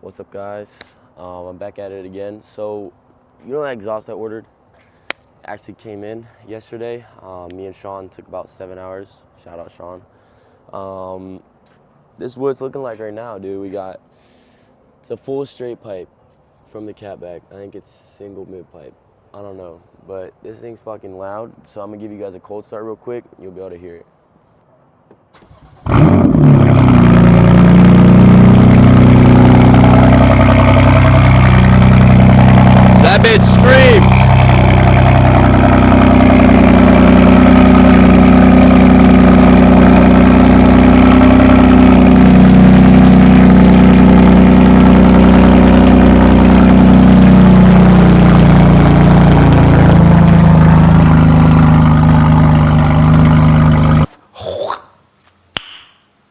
What's up, guys? I'm back at it again. So, you know that exhaust I ordered actually came in yesterday. Me and Sean took about 7 hours. Shout out Sean. This is what it's looking like right now, dude. We got the full straight pipe from the catback. I think it's single mid pipe. I don't know, but this thing's fucking loud. So I'm gonna give you guys a cold start real quick. You'll be able to hear it. That bitch screams.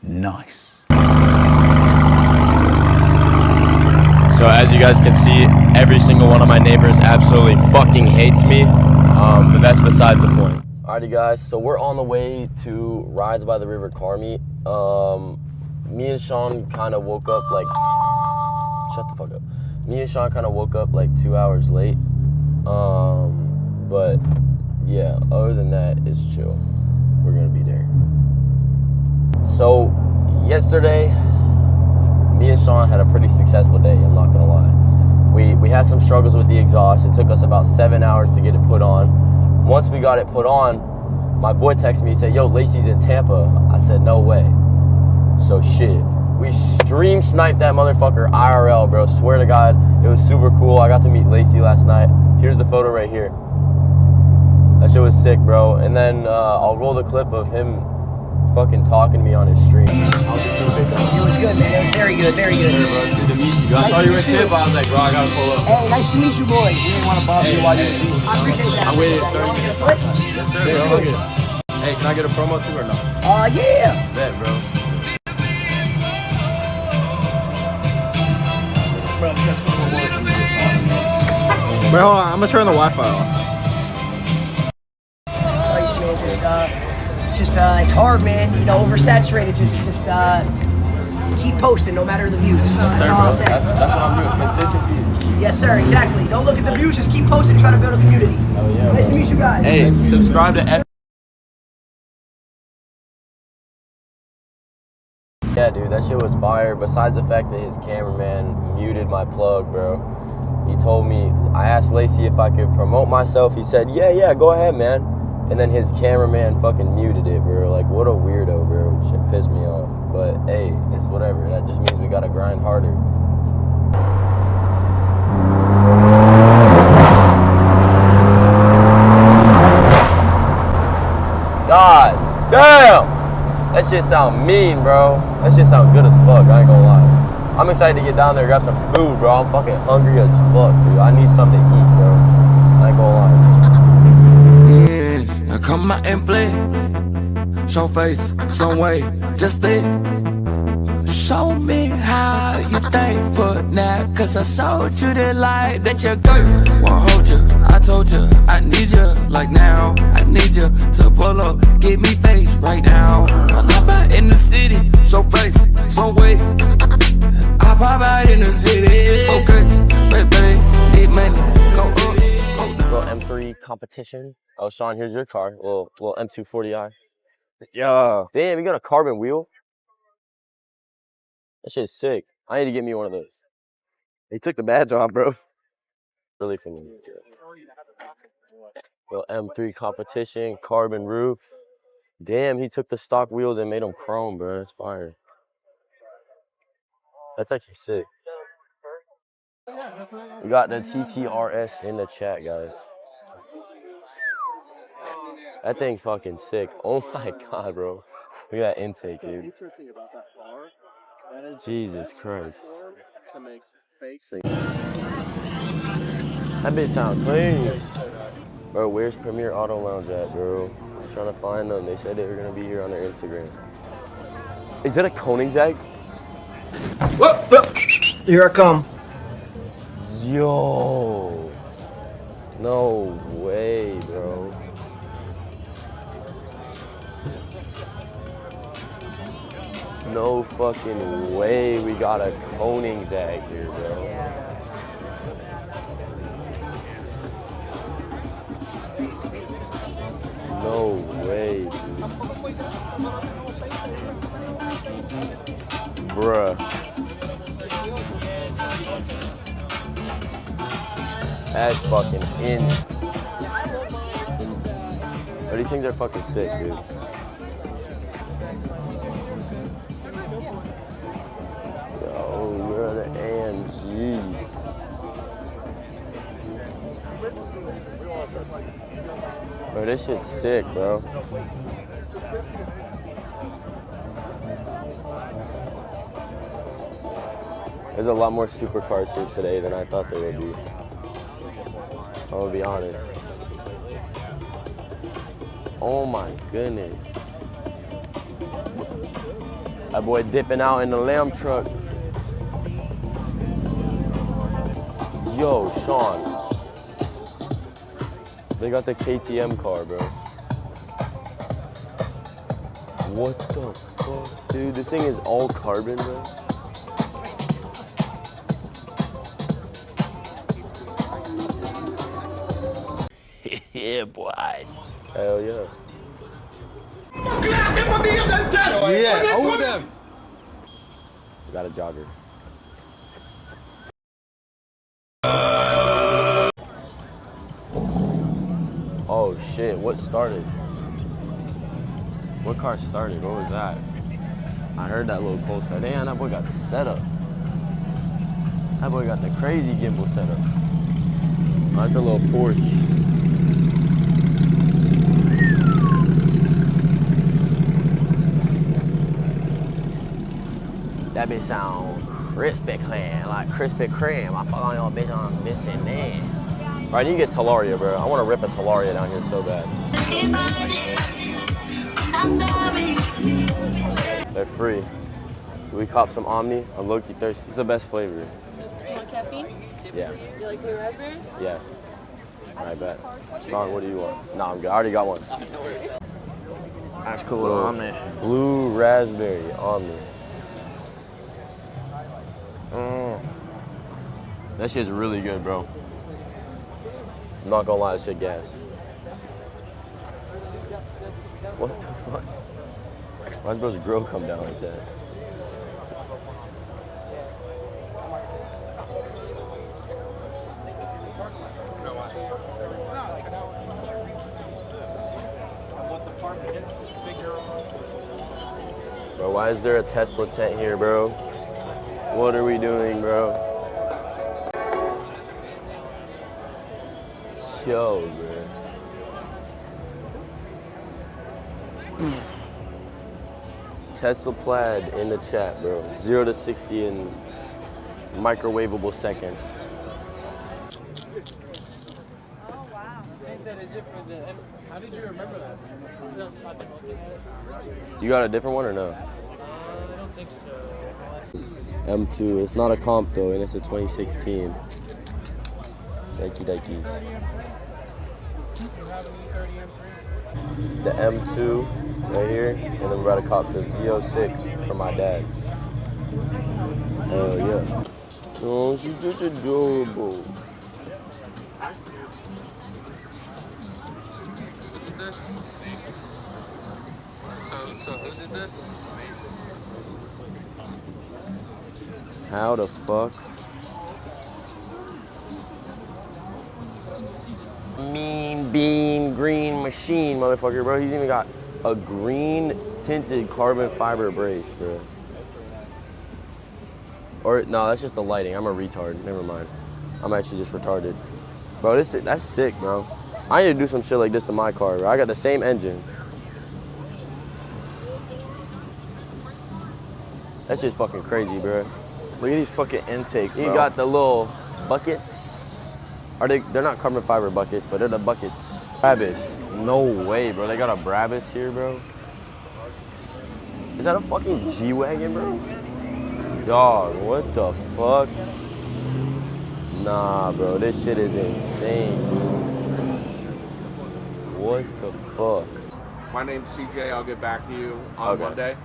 Nice. So as you guys can see, every single one of my neighbors absolutely fucking hates me, but that's besides the point. Alrighty guys, so we're on the way to Rides by the River car meet. Me and Sean kind of woke up like, shut the fuck up. Me and Sean kind of woke up like 2 hours late. But yeah, other than that, it's chill. We're gonna be there. So yesterday, me and Sean had a pretty successful day, I'm not gonna lie. We had some struggles with the exhaust. It took us about 7 hours to get it put on. Once we got it put on, my boy texted me and said, yo, Lacey's in Tampa. I said, no way. So shit, we stream sniped that motherfucker IRL, bro. Swear to God, it was super cool. I got to meet Lacey last night. Here's the photo right here. That shit was sick, bro. And then I'll roll the clip of him fucking talking to me on his stream. It was good, man. It was very good, very good. Hey, bro, it's good to meet you. I saw you in Tampa. I was like, bro, I gotta pull up. Hey, nice to meet you, boys. We didn't want to bother you while you was eating. I appreciate that. I waited 30 minutes. Yes, sir, bro. Look at it. Hey, can I get a promo too or no? Yeah. Bet, bro. Wait, hold on. I'm gonna turn the Wi-Fi off. Nice, man. Just it's hard, man. You know, oversaturated. Just keep posting, no matter the views. That's all I'll say. That's what I'm doing. Consistency is key. Yes, sir. Exactly. Don't look at the views. Just keep posting. Try to build a community. Oh, yeah, Nice bro. to meet you guys. Hey, subscribe to F. Yeah, dude, that shit was fire. Besides the fact that his cameraman muted my plug, bro. He told me, I asked Lacey if I could promote myself. He said, yeah, go ahead, man. And then his cameraman fucking muted it, bro. Like, what a weirdo, bro. Shit pissed me off. But, hey, it's whatever. That just means we gotta grind harder. God damn! That shit sound mean, bro. That shit sound good as fuck, I ain't gonna lie. I'm excited to get down there and grab some food, bro. I'm fucking hungry as fuck, dude. I need something to eat, bro. I ain't gonna lie. Yeah, now come out and play. Show face, some way, just think. Show me how you think for now. Cause I showed you the light that you got. Won't hold you, I told you, I need you like now. I need you to pull up, give me face right now. I pop out in the city, show face, some way. I pop out in the city, okay, baby, need money, go up. Little M3 competition. Oh, Sean, here's your car. Little M240i. Yeah. Damn, you got a carbon wheel? That shit's sick. I need to get me one of those. He took the badge off, bro. Really for me. Little M3 competition, carbon roof. Damn, he took the stock wheels and made them chrome, bro. That's fire. That's actually sick. We got the TTRS in the chat, guys. That thing's fucking sick. Oh my God, bro. Look at that intake, dude. Jesus Christ. That bitch sound clean. Bro, where's Premier Auto Lounge at, bro? I'm trying to find them. They said they were gonna be here on their Instagram. Is that a Koenigsegg? Here I come. Yo. No way, bro. no fucking way we got a Koenigsegg here, bro. No way, dude. Bruh. That's fucking insane. But these things are fucking sick, dude. Yo, where are the AMGs? Bro, this shit's sick, bro. There's a lot more supercars here today than I thought there would be. I'm gonna be honest. Oh my goodness. That boy dipping out in the lamb truck. Yo, Sean. They got the KTM car, bro. What the fuck? Dude, this thing is all carbon, bro. Yeah, boy. Hell yeah. Yeah, over them. We got a jogger. Oh shit, what started? What car started? What was that? I heard that little cold start. Damn, that boy got the setup. That boy got the crazy gimbal setup. Oh, that's a little Porsche. That bitch sound crispy clean, like Krispy Kreme. I fuck on your bitch on this and that. Right, you get Talaria, bro. I want to rip a Talaria down here so bad. They're free. We cop some Omni. I'm low-key thirsty. It's the best flavor. Do you want caffeine? Yeah. Do you like blue raspberry? Yeah. I bet. Sean, what do you want? Nah, I'm good. I already got one. That's cool. Omni. Blue raspberry Omni. That shit's really good, bro. I'm not gonna lie, that shit gas. What the fuck? Why's bro's grill come down like that? Bro, why is there a Tesla tent here, bro? What are we doing, bro? Yo, bro. Tesla Plaid in the chat, bro. 0 to 60 in microwavable seconds. Oh, wow. How did you remember that? You got a different one or no? I don't think so. M2. It's not a comp though, and it's a 2016. Thank you, Dikes. The M2 right here, and then we're about to cop the Z06 for my dad. Hell yeah. Oh, she's just adorable. Look at this. So who did this? How the fuck? Mean bean green machine, motherfucker, bro. He's even got a green tinted carbon fiber brace, bro. Or no, that's just the lighting. I'm a retard. Never mind. I'm actually just retarded, bro. That's sick, bro. I need to do some shit like this in my car, bro. I got the same engine. That's just fucking crazy, bro. Look at these fucking intakes, bro. You got the little buckets. They're not carbon fiber buckets, but they're the buckets. Brabus. No way, bro. They got a Brabus here, bro. Is that a fucking G-Wagon, bro? Dog, what the fuck? Nah, bro. This shit is insane, dude. What the fuck? My name's CJ. I'll get back to you on Okay. Monday.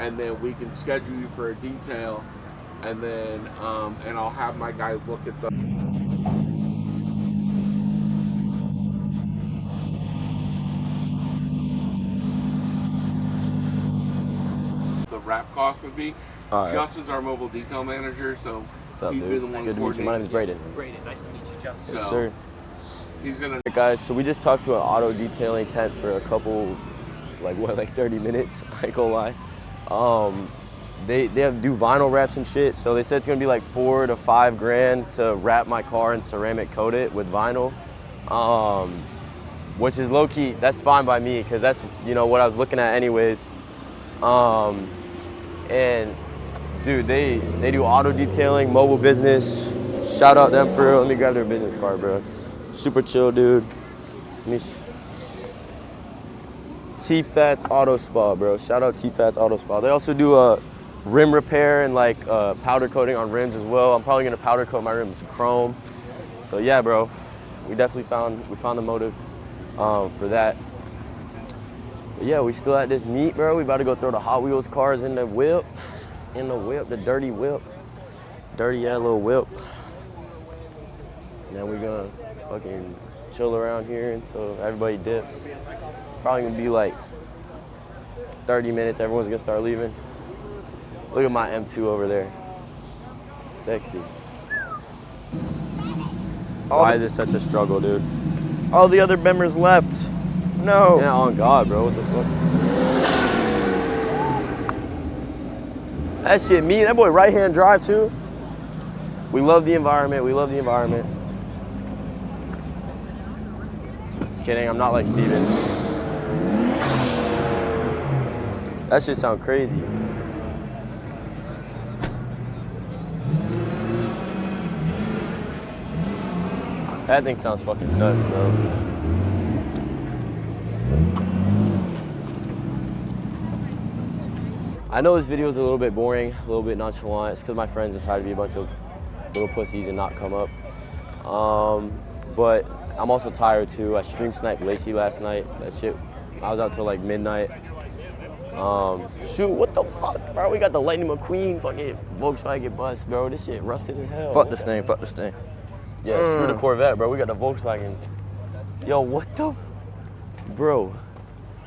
and then we can schedule you for a detail, and then and I'll have my guy look at the wrap cost would be. All right. Justin's our mobile detail manager, so What's up, he'd be dude? the one Good to meet you. My name is Braden. Braden, nice to meet you, Justin. Yes, So- sir. He's gonna. Alright, guys, so we just talked to an auto detailing tent for a couple, like 30 minutes, I ain't gonna lie. They do vinyl wraps and shit, so they said it's gonna be like $4 to $5 grand to wrap my car and ceramic coat it with vinyl, which is low key, that's fine by me, because that's, you know, what I was looking at anyways. And dude, they do auto detailing, mobile business. Shout out them for real. Let me grab their business card, bro. Super chill, dude. T-Fats Auto Spa, bro. Shout out T-Fats Auto Spa. They also do rim repair and like powder coating on rims as well. I'm probably gonna powder coat my rims chrome. So yeah, bro. We definitely found the motive for that. But yeah, we still at this meet, bro. We about to go throw the Hot Wheels cars in the whip. The dirty whip. Dirty yellow whip. Then we're gonna fucking chill around here until everybody dips. Probably gonna be like 30 minutes, everyone's gonna start leaving. Look at my M2 over there. Sexy. Why is it such a struggle, dude? All the other members left. No. Yeah, on God, bro. What the fuck? That shit me. That boy right-hand drive too. We love the environment. We love the environment. Just kidding. I'm not like Steven. That shit sound crazy. That thing sounds fucking nuts, bro. I know this video is a little bit boring, a little bit nonchalant. It's because my friends decided to be a bunch of little pussies and not come up. But I'm also tired too. I stream sniped Lacey last night. That shit, I was out till like midnight. Shoot, what the fuck, bro? We got the Lightning McQueen fucking Volkswagen bus, bro. This shit rusted as hell. Fuck this thing. Fuck this thing. Yeah, screw the Corvette, bro. We got the Volkswagen. Yo, what the? Bro,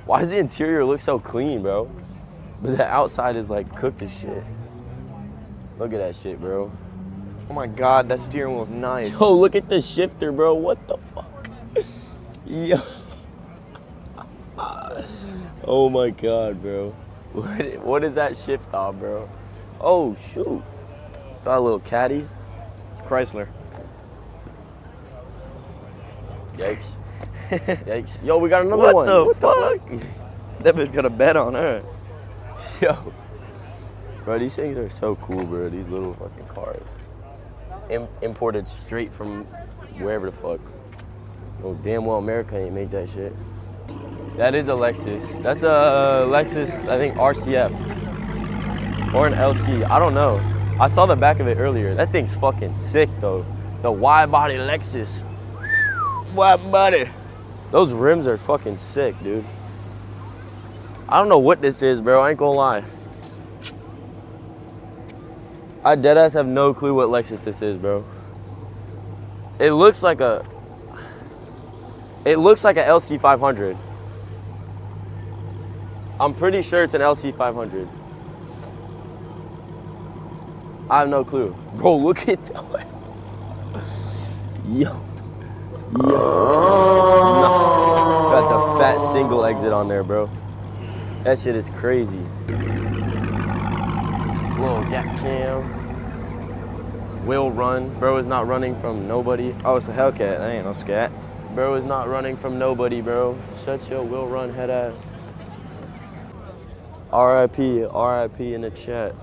why does the interior look so clean, bro? But the outside is like cooked as shit. Look at that shit, bro. Oh my God, that steering wheel's nice. Yo, look at the shifter, bro. What the fuck? Yo. Oh my God, bro. What is that shift on, bro? Oh, shoot. Got a little caddy. It's Chrysler. Yikes. Yikes. Yo, we got another one. What the fuck? That bitch got a bet on her. Yo. Bro, these things are so cool, bro. These little fucking cars. Imported straight from wherever the fuck. Oh, damn well America ain't make that shit. That is a Lexus. That's a Lexus, I think, RCF. Or an LC. I don't know. I saw the back of it earlier. That thing's fucking sick, though. The wide-body Lexus. Wide body. Those rims are fucking sick, dude. I don't know what this is, bro. I ain't gonna lie. I deadass have no clue what Lexus this is, bro. It looks like a LC 500. I'm pretty sure it's an LC 500. I have no clue. Bro, look at that. Yo. No. Got the fat single exit on there, bro. That shit is crazy. Little gap cam. Will run. Bro is not running from nobody. Oh, it's a Hellcat. That ain't no scat. Bro is not running from nobody, bro. Shut your will run head ass. RIP, RIP in the chat.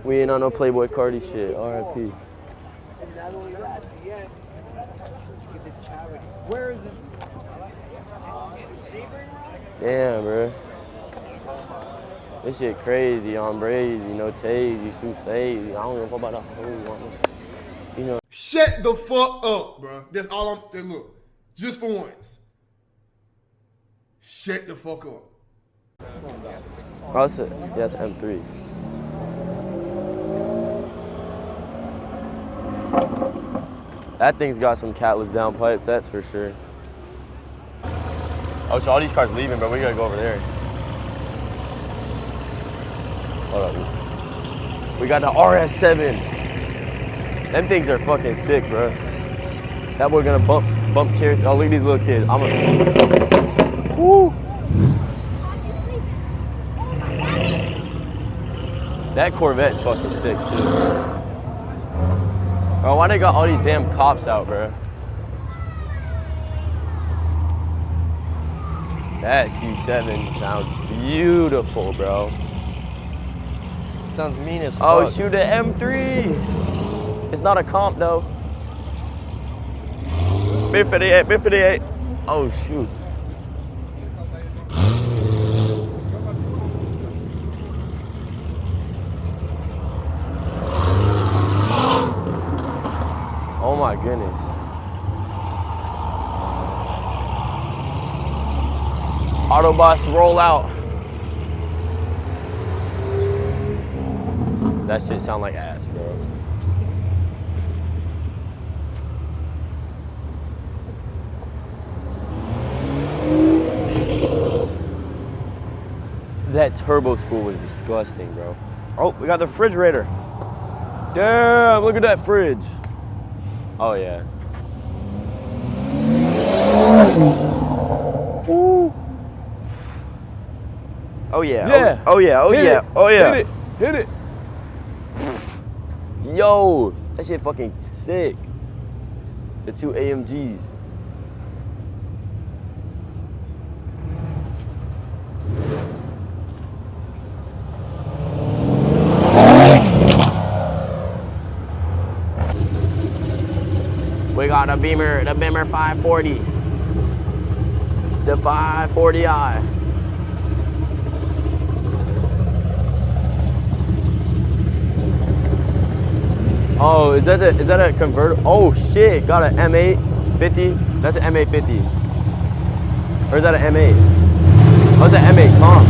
We ain't on no Playboy Cardi shit. RIP. Where is it? Damn, bro. This shit crazy on Brazy, no Tazy, too crazy. I don't give a fuck about the whole one. You know. Shut the fuck up, bro. That's all I'm. Look, just for once. Shut the fuck up. Oh, that's it. Yeah, that's M3. That thing's got some catless down pipes, that's for sure. Oh, so all these cars leaving, but we gotta go over there. Hold up. We got the RS7. Them things are fucking sick, bro. That boy gonna bump carrots. Oh, look at these little kids. I'm gonna. Woo! That Corvette's fucking sick too. Bro, why they got all these damn cops out, bro? That C7 sounds beautiful, bro. Sounds mean as fuck. Oh, shoot the M3. It's not a comp though. Big 58, big 58. Oh, shoot. Oh my goodness. Autobots roll out. That shit sound like ass, bro. That turbo spool was disgusting, bro. Oh, we got the refrigerator. Damn, look at that fridge. Oh, yeah. Ooh. Oh yeah. Yeah. Oh yeah. Oh Hit yeah. it. Oh yeah. Hit it. Hit it. Yo, that shit fucking sick. The two AMGs. We got a Beamer, the Beamer 540. The 540i. Oh, is that a convertible? Oh shit, got an M8 50. That's an M8 50. Or is that an M8? Oh, it's an M8 comp.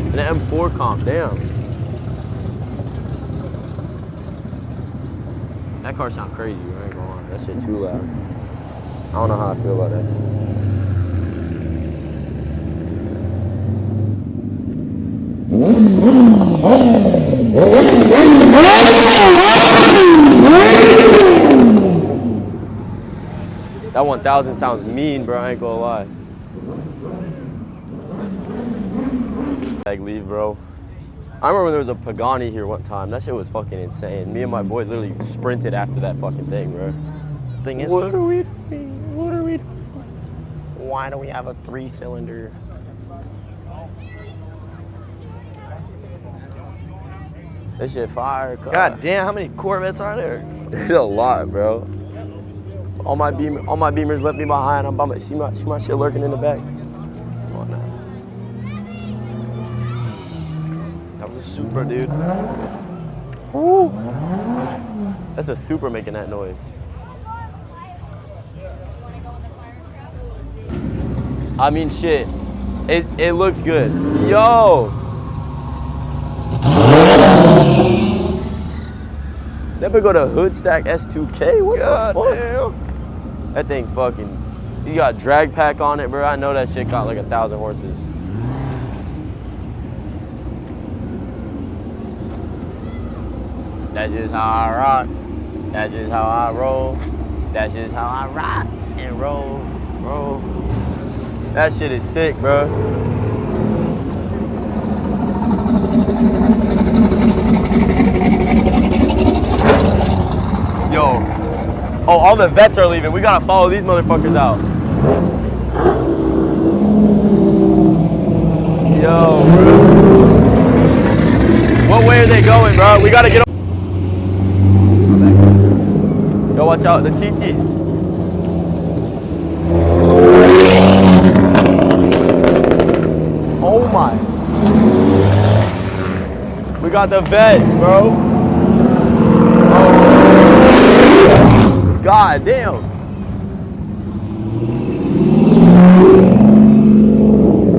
And an M4 comp, damn. That car sound crazy, I ain't gonna lie. That shit too loud. I don't know how I feel about that. That 1000 sounds mean, bro. I ain't gonna lie. Like, leave, bro. I remember when there was a Pagani here one time. That shit was fucking insane. Me and my boys literally sprinted after that fucking thing, bro. Thing is, What are we doing? What are we doing? Why do we have a 3-cylinder? This shit fire, car. God damn, how many Corvettes are there? There's a lot, bro. All my Beamers left me behind. I'm bumming. See my shit lurking in the back. Come on now. That was a Supra, dude. Woo. That's a Supra making that noise. I mean, shit. It looks good. Yo. That big go to hood stack S2K? What God the fuck? damn. That thing fucking, you got drag pack on it, bro. I know that shit got like 1,000 horses. That's just how I rock. That's just how I roll. That's just how I rock and roll, bro. That shit is sick, bro. Yo. Oh, all the vets are leaving. We gotta follow these motherfuckers out. Yo, bro. What way are they going, bro? We gotta get up. Yo, watch out, the TT. Oh my. We got the vets, bro. God damn.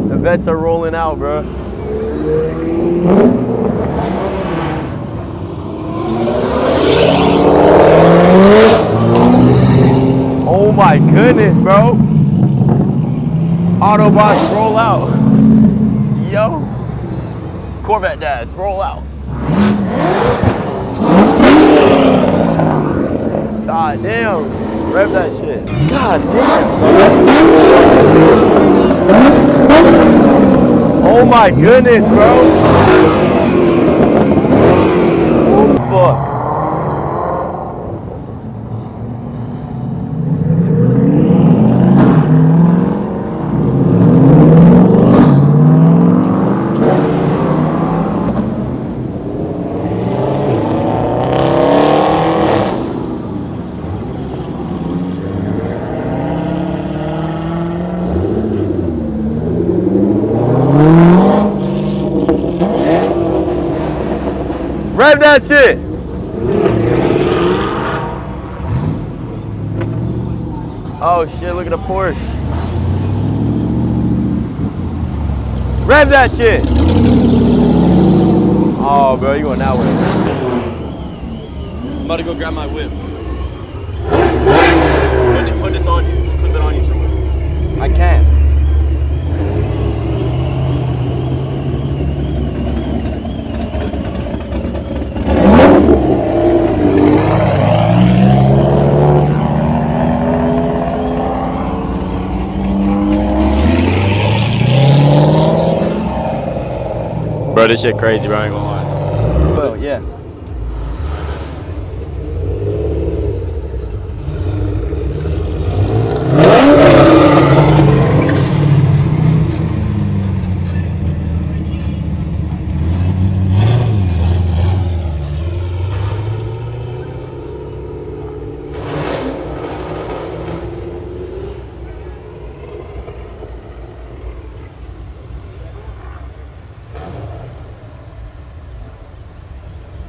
The vets are rolling out, bro. Oh my goodness, bro. Autobots roll out. Yo. Corvette dads, roll out. God damn. Rev that shit. God damn. Oh my goodness, bro. Oh, fuck. Rev that shit. Oh shit, look at the Porsche. Rev that shit. Oh, bro, you going that way. I'm about to go grab my whip. Put this on you. Just clip it on you somewhere. I can't. Bro, this shit crazy, bro. I ain't gonna lie. Well, yeah.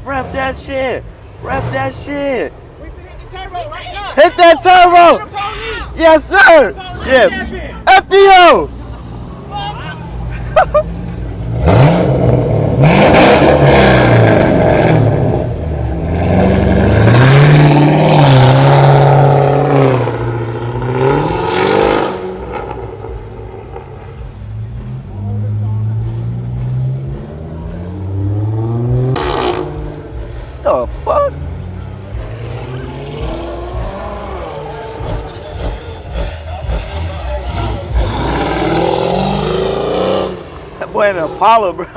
Rev that shit. Rev that shit. We can hit the turbo right now. Hit that turbo. Yes, sir. Yeah. FDO. The fuck? That boy in an Apollo, bro.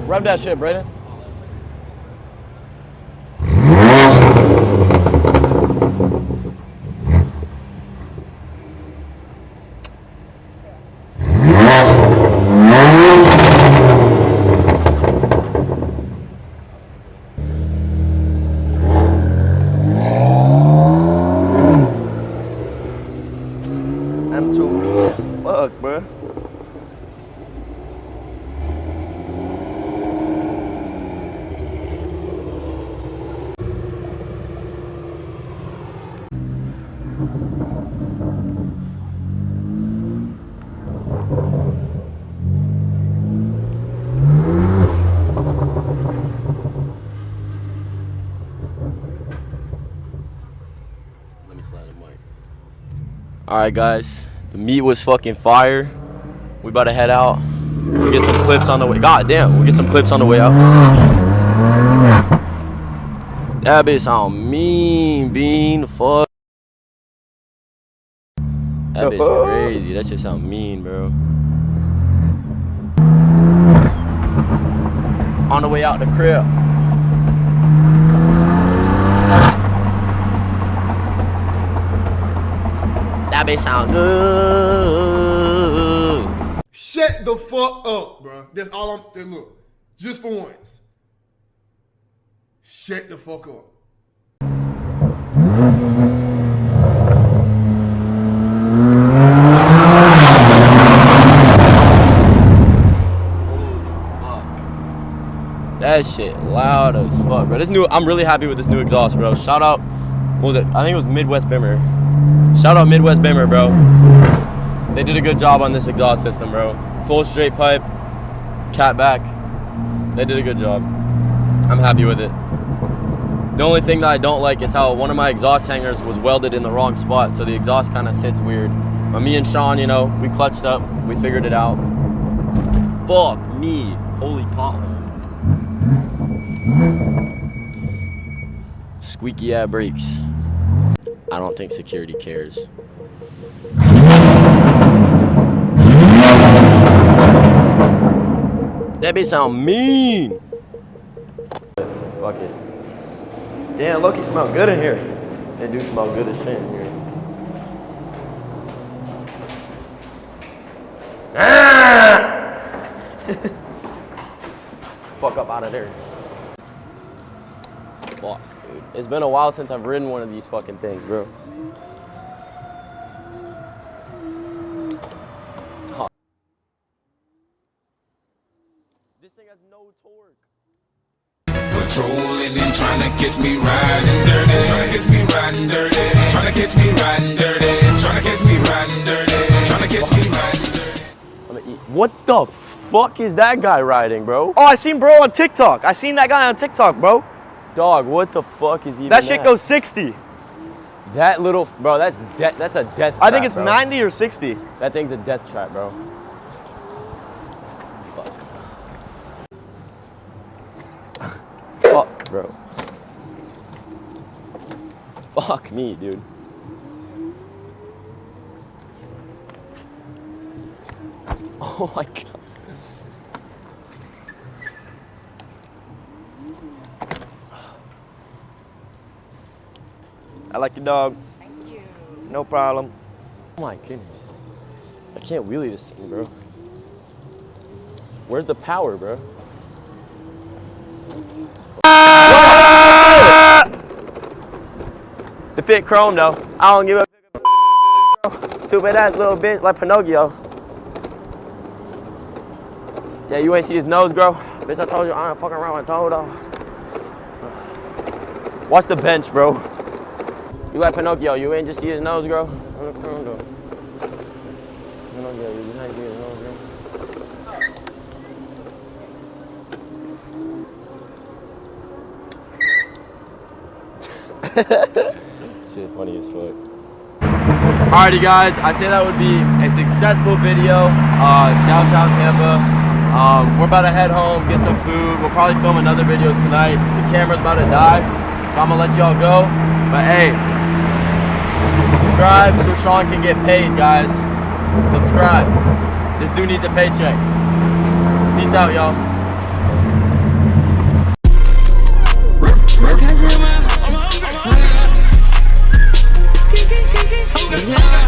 Rev that shit, Brayden. I'm too mean as fuck, bro. Let me slide the mic. Alright guys, the meat was fucking fire. We about to head out. We'll get some clips on the way. God damn, we'll get some clips on the way out. That bitch sound mean, Bean. Fuck. That bitch crazy. That shit sound mean, bro. On the way out the crib. That bitch sound good. Shut the fuck up, bro. That's all I'm. Look, just for once. Shut the fuck up. That shit loud as fuck, bro. I'm really happy with this new exhaust, bro. Shout out, what was it? I think it was Midwest Bimmer. Shout out Midwest Bimmer, bro. They did a good job on this exhaust system, bro. Full straight pipe, cat back. They did a good job. I'm happy with it. The only thing that I don't like is how one of my exhaust hangers was welded in the wrong spot, so the exhaust kind of sits weird. But me and Sean, you know, we clutched up, we figured it out. Fuck me, holy power. Squeaky ass brakes. I don't think security cares. That bitch sound mean. Fuck it. Damn, Loki smell good in here. They do smell good as shit in here. Fuck up out of there. Fuck, dude. It's been a while since I've ridden one of these fucking things, bro. Huh. This thing has no torque. Patrolling and trying to catch me riding dirty. Trying to catch me riding dirty. Trying to catch me riding dirty. Trying to catch me riding dirty. Trying to catch me riding dirty. I'm gonna eat. What the fuck is that guy riding, bro? Oh, I seen bro on TikTok. I seen that guy on TikTok, bro. Dog, what the fuck is even That shit goes 60. That little, bro, that's a death trap, I think it's bro. 90 or 60. That thing's a death trap, bro. Fuck. Fuck, bro. Fuck me, dude. Oh my god. I like your dog. Thank you. No problem. Oh my goodness. I can't wheelie this thing, bro. Where's the power, bro? The fit chrome though. I don't give a stupid ass little bitch like Pinocchio. Yeah, you ain't see his nose grow? Bitch, I told you I ain't fucking around with Toto. Watch the bench, bro. You like Pinocchio, you ain't just see his nose grow? Pinocchio, you ain't see his nose grow? Shit funny as fuck. Alrighty guys, I say that would be a successful video. Downtown Tampa. We're about to head home, get some food. We'll probably film another video tonight. The camera's about to die, so I'm gonna let y'all go. But hey, subscribe so Sean can get paid, guys. Subscribe. This dude needs a paycheck. Peace out, y'all. Yeah.